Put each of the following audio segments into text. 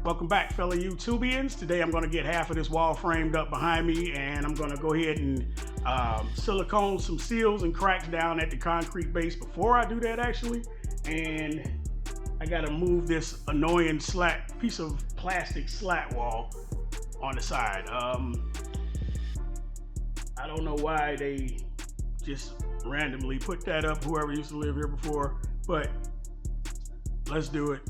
Welcome back, fellow YouTubians. Today I'm going to get half of this wall framed up behind me, and I'm going to go ahead and silicone some seals and cracks down at the concrete base. Before I do that, actually, and I got to move this annoying piece of plastic slat wall on the side. I don't know why they just randomly put that up, whoever used to live here before, but let's do it.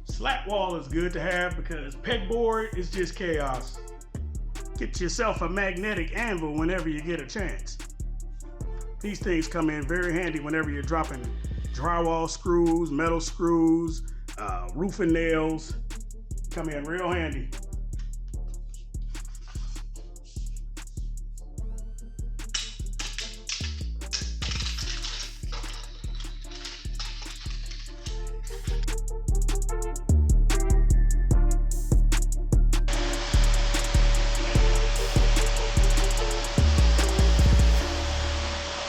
Slat wall is good to have because pegboard is just chaos. Get yourself a magnetic anvil whenever you get a chance. These things come in very handy whenever you're dropping drywall screws, metal screws, roofing nails. Come in real handy.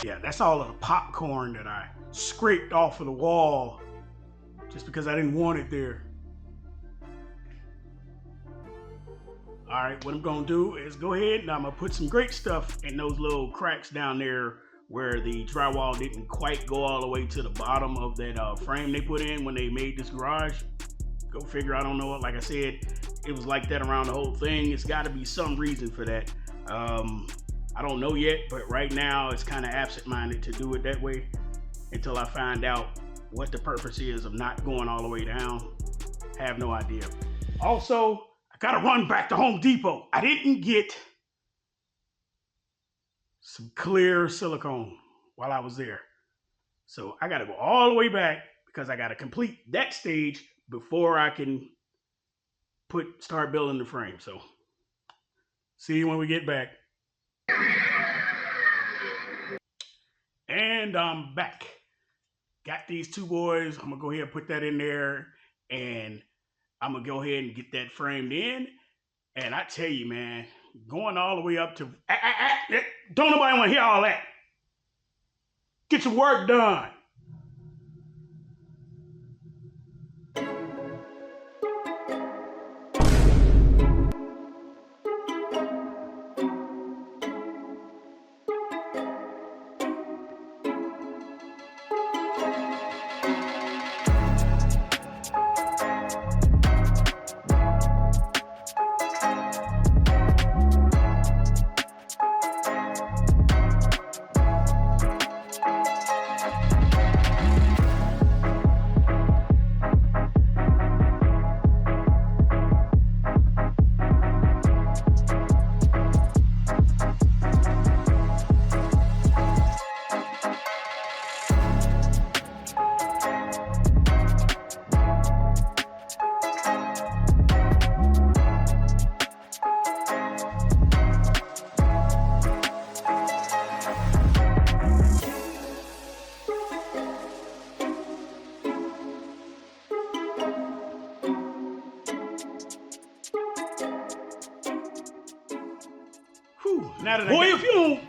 Yeah, that's all of the popcorn that I scraped off of the wall just because I didn't want it there. All right, what I'm gonna do is go ahead and I'm gonna put some great stuff in those little cracks down there where the drywall didn't quite go all the way to the bottom of that frame they put in when they made this garage. Go figure, I don't know. Like I said, it was like that around the whole thing. It's gotta be some reason for that. I don't know yet, but right now it's kind of absent-minded to do it that way until I find out what the purpose is of not going all the way down. I have no idea. Also, I gotta run back to Home Depot. I didn't get some clear silicone while I was there. So I gotta go all the way back because I gotta complete that stage before I can start building the frame. So see you when we get back. And I'm back. Got these two boys. I'm gonna go ahead and put that in there, and I'm gonna go ahead and get that framed in. And I tell you, man, going all the way up to don't nobody want to hear all that. Get your work done. Now that boy, if you don't.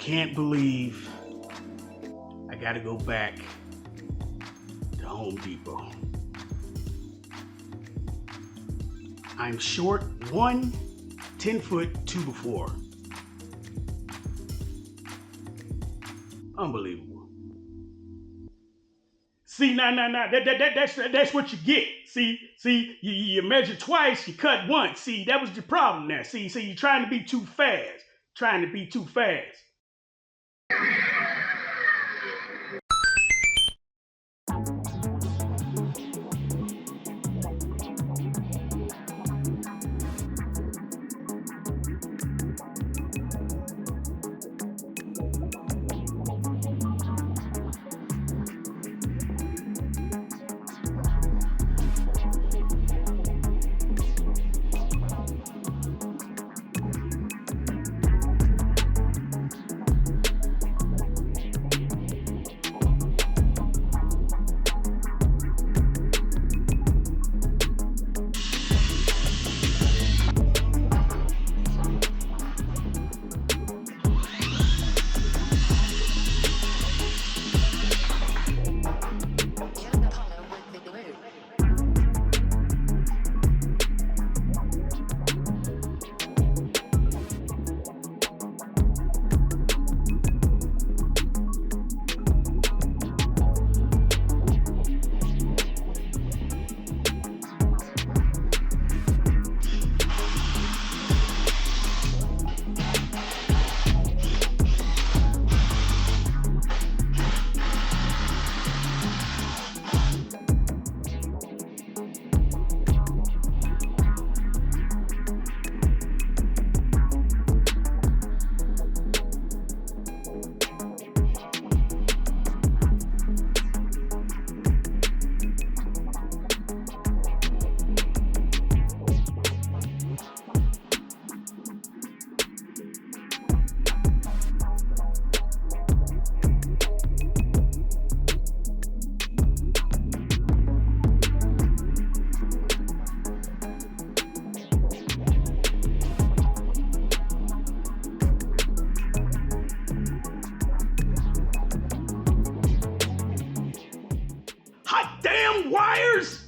can't believe I gotta go back to Home Depot. I'm short 1 10-foot 2x4. Unbelievable. See, that's what you get. See, you measure twice, you cut once. See, that was the problem there. See, you're trying to be too fast. Hot damn wires!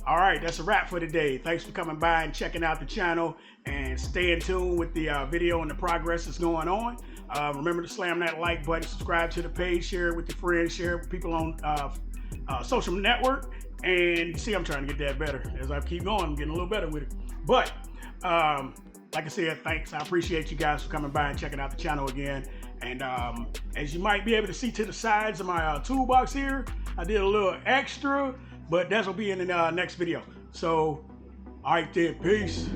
All right, that's a wrap for today. Thanks for coming by and checking out the channel, and stay in tune with the video and the progress that's going on. Remember to slam that like button, subscribe to the page, share it with your friends, share it with people on social network. And see, I'm trying to get that better. As I keep going, I'm getting a little better with it. But like I said, thanks. I appreciate you guys for coming by and checking out the channel again. And as you might be able to see to the sides of my toolbox here, I did a little extra, but that's will be in the next video. So, all right then, peace.